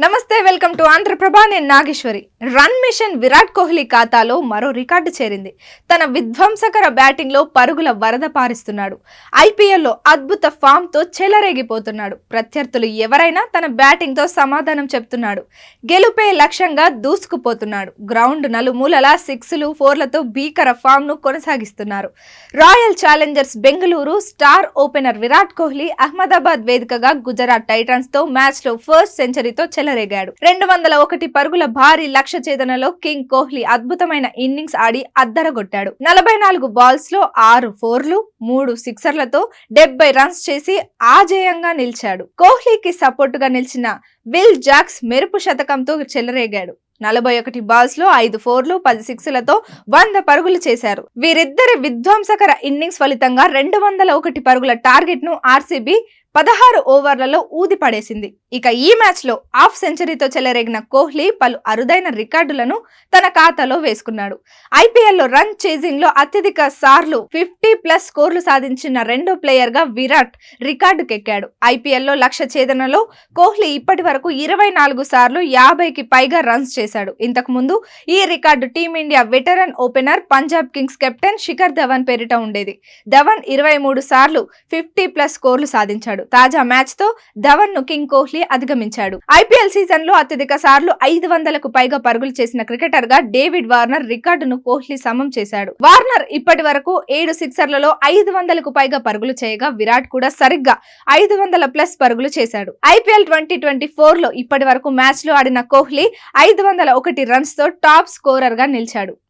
నమస్తే, welcome to Andhraprabha. నేను Nageswari. Run machine Virat Kohli ఖాతాలో మరో రికార్డు చేరింది. తన విధ్వంసకర బ్యాటింగ్ లో పరుగుల వరద పారిస్తున్నాడు. ఐపీఎల్లో అద్భుత ఫామ్ తో చెలరేగిపోతున్నాడు. ప్రత్యర్థులు ఎవరైనా తన బ్యాటింగ్ తో సమాధానం చెప్తున్నాడు. గెలుపే లక్ష్యంగా దూసుకుపోతున్నాడు. గ్రౌండ్ నలుమూలలా సిక్స్లు, ఫోర్లతో భీకర ఫామ్ ను కొనసాగిస్తున్నారు. Royal Challengers Bengaluru star opener Virat Kohli Ahmedabad వేదికగా గుజరాత్ టైటన్స్ తో మ్యాచ్ లో ఫస్ట్ సెంచరీతో చెలరేగాడు. 201 పరుగుల భారీ లక్ష్య ఛేదనలో కింగ్ కోహ్లీ అద్భుతమైన ఇన్నింగ్స్ ఆడి అద్దరగొట్టాడు. 44 బాల్స్ లో 6 ఫోర్లు, 3 సిక్సర్లతో 70 రన్స్ చేసి ఆజేయంగా నిలిచాడు. కోహ్లీకి సపోర్టుగా నిలిచిన విల్ జాక్స్ మెరుపు శతకంతో చెలరేగాడు. 41 బాల్స్ లో 5 ఫోర్లు, 10 సిక్స్లతో 100 పరుగులు చేశారు. వీరిద్దరి విధ్వంసకర ఇన్నింగ్స్ ఫలితంగా 201 పరుగుల టార్గెట్ ను ఆర్సీబీ 16 ఓవర్లలో ఊది పడేసింది. ఇక ఈ మ్యాచ్ లో హాఫ్ సెంచరీతో చెలరేగిన కోహ్లీ పలు అరుదైన రికార్డులను తన ఖాతాలో వేసుకున్నాడు. ఐపీఎల్లో రన్ చేజింగ్ లో అత్యధిక సార్లు 50+ స్కోర్లు సాధించిన రెండో ప్లేయర్ గా విరాట్ రికార్డుకెక్కాడు. ఐపీఎల్లో లక్ష్య ఛేదనలో కోహ్లీ ఇప్పటి వరకు 24 సార్లు 50కి పైగా రన్స్ చేశాడు. ఇంతకు ముందు ఈ record team India veteran opener Punjab Kings captain Shikhar Dhawan పేరిట ఉండేది. ధవన్ 23 సార్లు 50+ స్కోర్లు సాధించాడు. తాజా మ్యాచ్ తో ధవన్ ను కింగ్ కోహ్లీ అధిగమించాడు. ఐపీఎల్ సీజన్ లో అత్యధిక సార్లు 500కు పైగా పరుగులు చేసిన క్రికెటర్ గా డేవిడ్ వార్నర్ రికార్డును కోహ్లీ సమం చేశాడు. వార్నర్ ఇప్పటి వరకు 7 సిక్సర్లలో 500కు పైగా పరుగులు చేయగా విరాట్ కూడా సరిగ్గా 500+ పరుగులు చేశాడు. ఐపీఎల్ 2024 లో ఇప్పటి వరకు మ్యాచ్ లో ఆడిన కోహ్లీ 501 రన్స్ తో టాప్ స్కోరర్ గా నిలిచాడు.